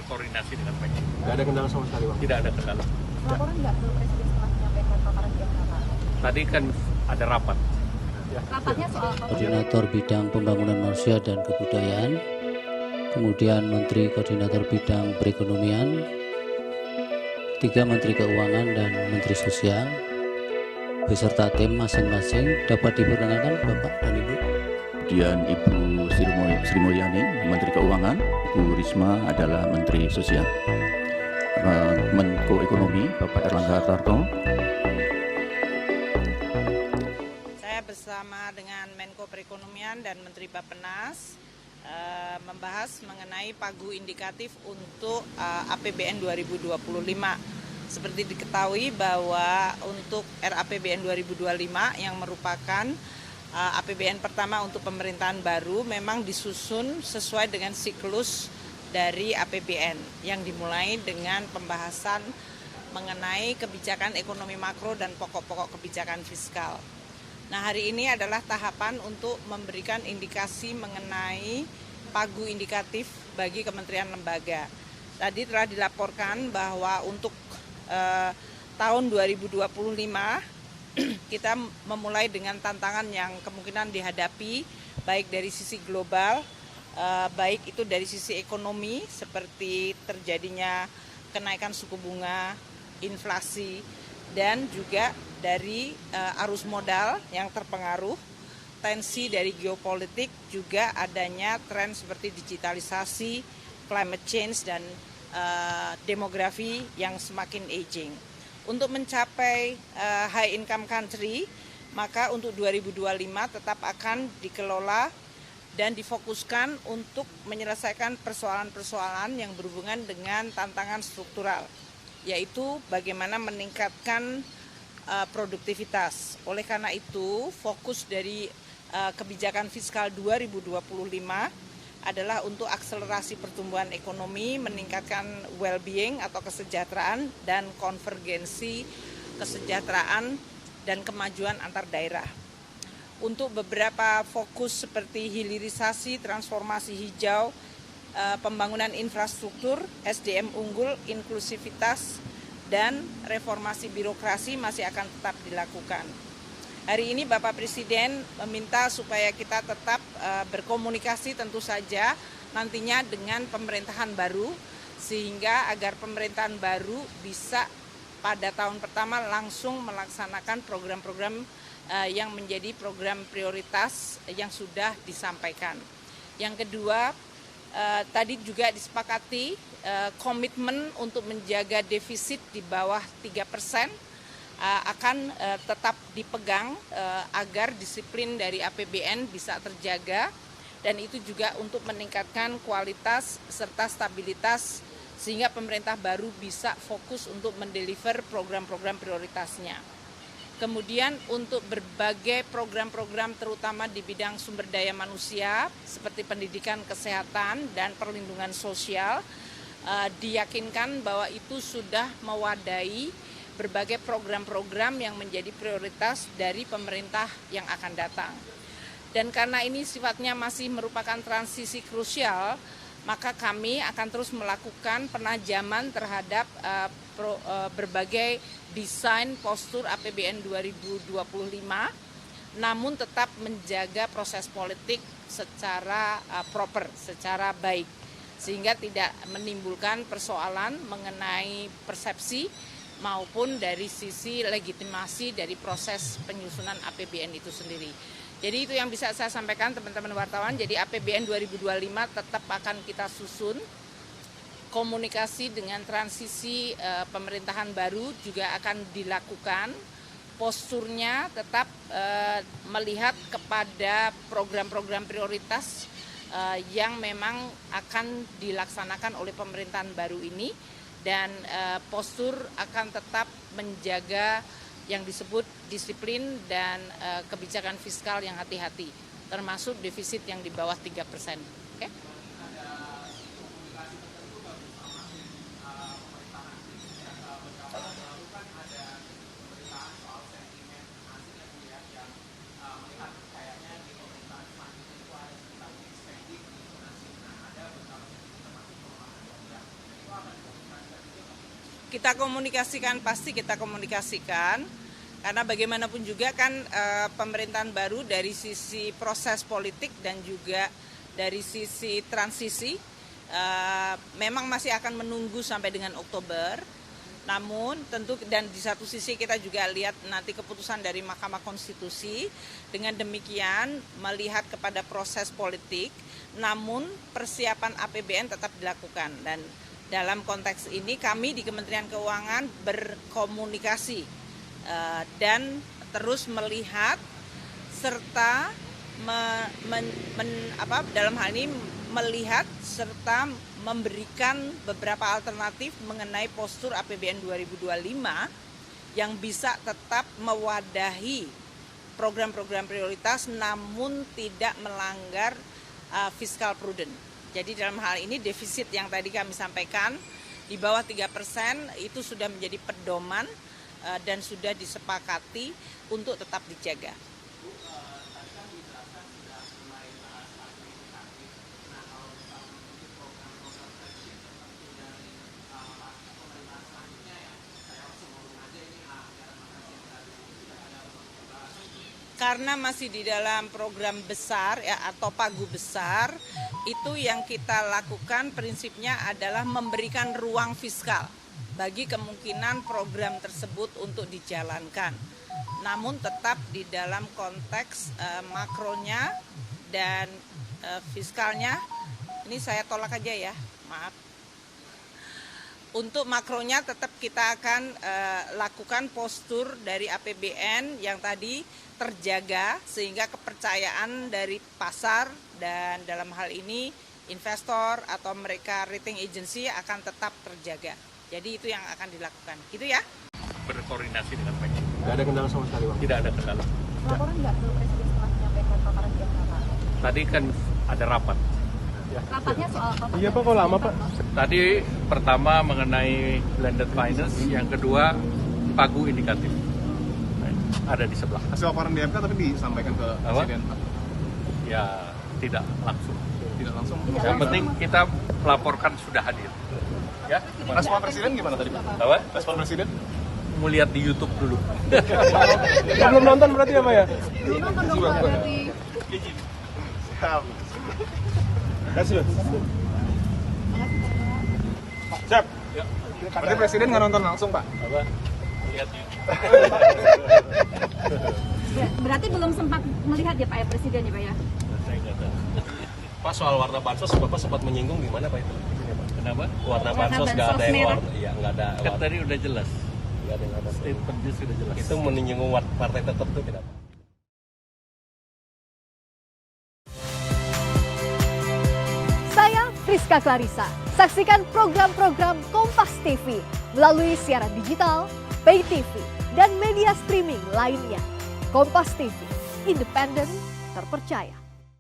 berkoordinasi dengan baik. Nggak ada kendala sama sekali, Bang? Tidak ada kendala. Laporan nggak ke Presiden setelah menyampaikan paparan gimana, Pak? Tadi kan ada rapat. Rapatnya soal apa? Koordinator Bidang Pembangunan Manusia dan Kebudayaan, kemudian Menteri Koordinator Bidang Perekonomian, 3 Menteri Keuangan dan Menteri Sosial, beserta tim masing-masing. Dapat diperkenalkan Bapak dan Ibu. Kemudian Ibu Sri Mulyani, Menteri Keuangan, Bu Risma adalah Menteri Sosial, Menko Ekonomi, Bapak Erlangga Hartarto. Saya bersama dengan Menko Perekonomian dan Menteri Bappenas membahas mengenai pagu indikatif untuk APBN 2025. Seperti diketahui bahwa untuk RAPBN 2025 yang merupakan APBN pertama untuk pemerintahan baru memang disusun sesuai dengan siklus dari APBN yang dimulai dengan pembahasan mengenai kebijakan ekonomi makro dan pokok-pokok kebijakan fiskal. Nah, hari ini adalah tahapan untuk memberikan indikasi mengenai pagu indikatif bagi kementerian lembaga. Tadi telah dilaporkan bahwa untuk tahun 2025 kita memulai dengan tantangan yang kemungkinan dihadapi baik dari sisi global, baik itu dari sisi ekonomi seperti terjadinya kenaikan suku bunga, inflasi, dan juga dari arus modal yang terpengaruh, tensi dari geopolitik, juga adanya tren seperti digitalisasi, climate change, dan demografi yang semakin aging. Untuk mencapai high income country, maka untuk 2025 tetap akan dikelola dan difokuskan untuk menyelesaikan persoalan-persoalan yang berhubungan dengan tantangan struktural, yaitu bagaimana meningkatkan produktivitas. Oleh karena itu, fokus dari kebijakan fiskal 2025 adalah untuk akselerasi pertumbuhan ekonomi, meningkatkan well-being atau kesejahteraan dan konvergensi kesejahteraan dan kemajuan antar daerah. Untuk beberapa fokus seperti hilirisasi, transformasi hijau, pembangunan infrastruktur, SDM unggul, inklusivitas, dan reformasi birokrasi masih akan tetap dilakukan. Hari ini Bapak Presiden meminta supaya kita tetap berkomunikasi tentu saja nantinya dengan pemerintahan baru, sehingga agar pemerintahan baru bisa pada tahun pertama langsung melaksanakan program-program yang menjadi program prioritas yang sudah disampaikan. Yang kedua, tadi juga disepakati komitmen untuk menjaga defisit di bawah 3%, akan tetap dipegang agar disiplin dari APBN bisa terjaga, dan itu juga untuk meningkatkan kualitas serta stabilitas sehingga pemerintah baru bisa fokus untuk mendeliver program-program prioritasnya. Kemudian untuk berbagai program-program terutama di bidang sumber daya manusia seperti pendidikan, kesehatan, dan perlindungan sosial, diyakinkan bahwa itu sudah mewadai berbagai program-program yang menjadi prioritas dari pemerintah yang akan datang. Dan karena ini sifatnya masih merupakan transisi krusial, maka kami akan terus melakukan penajaman terhadap berbagai desain postur APBN 2025, namun tetap menjaga proses politik secara proper, secara baik, sehingga tidak menimbulkan persoalan mengenai persepsi maupun dari sisi legitimasi dari proses penyusunan APBN itu sendiri. Jadi itu yang bisa saya sampaikan teman-teman wartawan. Jadi APBN 2025 tetap akan kita susun. Komunikasi dengan transisi pemerintahan baru juga akan dilakukan. Posturnya tetap melihat kepada program-program prioritas yang memang akan dilaksanakan oleh pemerintahan baru ini. Dan postur akan tetap menjaga yang disebut disiplin dan kebijakan fiskal yang hati-hati, termasuk defisit yang di bawah 3%. Okay? Kita komunikasikan, pasti kita komunikasikan. Karena bagaimanapun juga kan pemerintahan baru dari sisi proses politik dan juga dari sisi transisi memang masih akan menunggu sampai dengan Oktober. Namun tentu dan di satu sisi kita juga lihat nanti keputusan dari Mahkamah Konstitusi. Dengan demikian melihat kepada proses politik, namun persiapan APBN tetap dilakukan. Dan dalam konteks ini kami di Kementerian Keuangan berkomunikasi dan terus melihat serta dalam hal ini melihat serta memberikan beberapa alternatif mengenai postur APBN 2025 yang bisa tetap mewadahi program-program prioritas namun tidak melanggar fiskal prudent. Jadi dalam hal ini defisit yang tadi kami sampaikan di bawah 3% itu sudah menjadi pedoman dan sudah disepakati untuk tetap dijaga. Karena masih di dalam program besar ya atau pagu besar, itu yang kita lakukan prinsipnya adalah memberikan ruang fiskal bagi kemungkinan program tersebut untuk dijalankan. Namun tetap di dalam konteks makronya dan fiskalnya, ini saya tolak aja ya, maaf. Untuk makronya tetap kita akan lakukan postur dari APBN yang tadi terjaga sehingga kepercayaan dari pasar dan dalam hal ini investor atau mereka rating agency akan tetap terjaga. Jadi itu yang akan dilakukan. Gitu ya. Berkoordinasi dengan baik. Nggak ada kendala sama sekali, Bang? Tidak ada kendala. Laporan nggak ke Presiden setelah menyampaikan paparan di Pak? Tadi kan ada rapat. Rapatnya soal apa? Iya Pak, kok lama Pak? Tadi pertama mengenai blended finance, yang kedua pagu indikatif. Ada di sebelah. Hasil laporan di MK tapi disampaikan ke Presiden Pak? Ya tidak langsung. Tidak langsung. Yang penting kita melaporkan sudah hadir. Ya. Respon Presiden gimana tadi Pak? Apa? Respon Presiden? Mau lihat di YouTube dulu. Ya, belum nonton berarti ya Pak ya? Belum nonton dong Pak, berarti. Siap. Kasih. Siap. Berarti Presiden nggak nonton langsung Pak? Apa? Lihat di YouTube. Berarti belum sempat melihat ya Pak ya Presiden ya Pak ya? Saya nggak tahu. Pak, soal warna bansos Bapak sempat menyinggung gimana Pak itu? Kenapa? Warna bansos nggak ada yang merah. warna, iya nggak ada. Kan tadi udah jelas. Nggak ada yang warna. Statementnya sudah jelas. Itu menyinggung partai tertentu tidak Pak? Saya Friska Clarissa. Saksikan program-program Kompas TV melalui siaran digital, pay TV, dan media streaming lainnya. Kompas TV, independen, terpercaya.